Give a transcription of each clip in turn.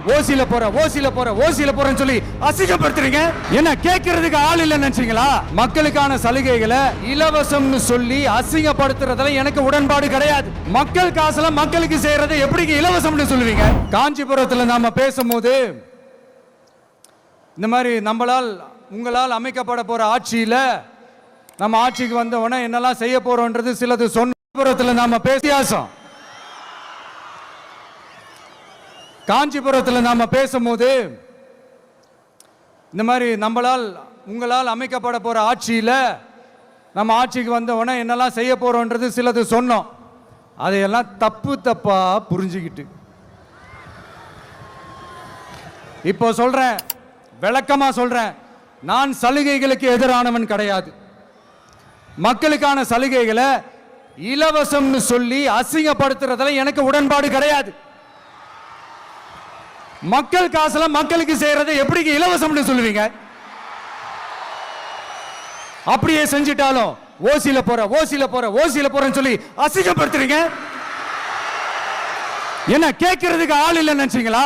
ஓசில போறேன்னு சொல்லி அசிங்கப்படுத்துறீங்க. என்ன கேட்கறதுக்கு ஆள் இல்லைன்னு நினைச்சீங்களா? மக்களுக்கான சலுகைகளை இலவசம்னு சொல்லி அசிங்கப்படுத்துறதுல எனக்கு உடன்பாடு கிடையாது. மக்கள் காசுல மக்களுக்கு செய்யறதை எப்படி இலவசம்னு சொல்லுவீங்க? காஞ்சிபுரத்துல நாம பேசும்போது இந்த மாதிரி உங்களால் அமைக்கப்பட போற ஆட்சியில நம்ம ஆட்சிக்கு வந்த உடனே என்னெல்லாம் செய்ய போறோம்ன்றது சிலது சொன்னபுரத்துல நாம பேசியாசம். காஞ்சிபுரத்தில் நாம பேசும்போது இந்த மாதிரி உங்களால் அமைக்கப்பட போற ஆட்சியில நம்ம ஆட்சிக்கு வந்த உடனே என்னெல்லாம் செய்ய போறோம்ன்றது சிலது சொன்னோம். அதையெல்லாம் தப்பா புரிஞ்சுக்கிட்டு இப்போ சொல்றேன், விளக்கமா சொல்றேன், நான் சலுகைகளுக்கு எதிரானவன் கிடையாது. மக்களுக்கான சலுகைகளை இலவசம்னு சொல்லி அசிங்கப்படுத்துறதுல எனக்கு உடன்பாடு கிடையாது. மக்கள் காசுல மக்களுக்கு செய்யறதை எப்படி இலவசம்னு சொல்லுவீங்க? அப்படியே செஞ்சிட்டாலும் ஓசில போறேன்னு சொல்லி அசிங்கப்படுத்துறீங்க. என்ன கேட்கறதுக்கு ஆள் இல்லைன்னு நினைச்சீங்களா?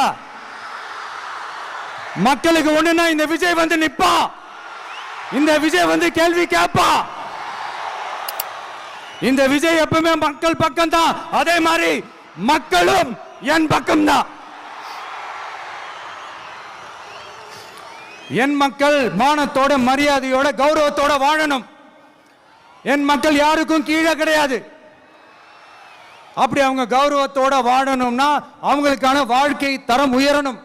மக்களுக்கு ஒண்ணுன்னா இந்த விஜய் வந்து நிப்பா, இந்த விஜய் வந்து கேள்வி கேட்பா. இந்த விஜய் எப்பவுமே மக்கள் பக்கம் தான், அதே மாதிரி மக்களும் என் பக்கம் தான். என் மக்கள் மானத்தோட மரியாதையோட கௌரவத்தோட வாழணும். என் மக்கள் யாருக்கும் கீழே கிடையாது. அப்படி அவங்க கௌரவத்தோட வாழணும்னா அவங்களுக்கான வாழ்க்கை தரம் உயரணும்.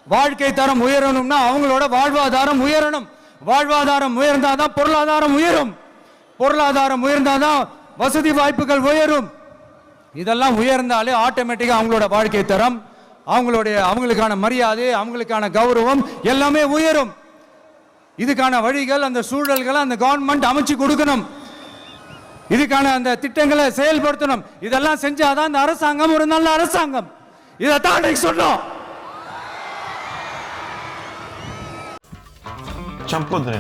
வாழ்க்கை தரம் உயரணும்னா அவங்களோட வாழ்வாதாரம் உயரணும். வாழ்வாதாரம் உயர்ந்தாதான் பொருளாதாரம் உயரும். பொருளாதாரம் உயர்ந்தாதான் வசதி வாய்ப்புகள் உயரும். இதெல்லாம் உயர்ந்தாலே ஆட்டோமேட்டிக்கா அவங்களோட வாழ்க்கை தரம், அவங்களுக்கான மரியாதை, அவங்களுக்கான கௌரவம் எல்லாமே உயரும். இதுக்கான வழிகள், அந்த சூழல்களை அந்த கவர்மெண்ட் அமைச்சு கொடுக்கணும். இதுக்கான அந்த திட்டங்களை செயல்படுத்தணும். இதெல்லாம் செஞ்சாதான் இந்த அரசாங்கம் ஒரு நல்ல அரசாங்கம். இதைத்தான் சொன்னோம். சம்பொத்து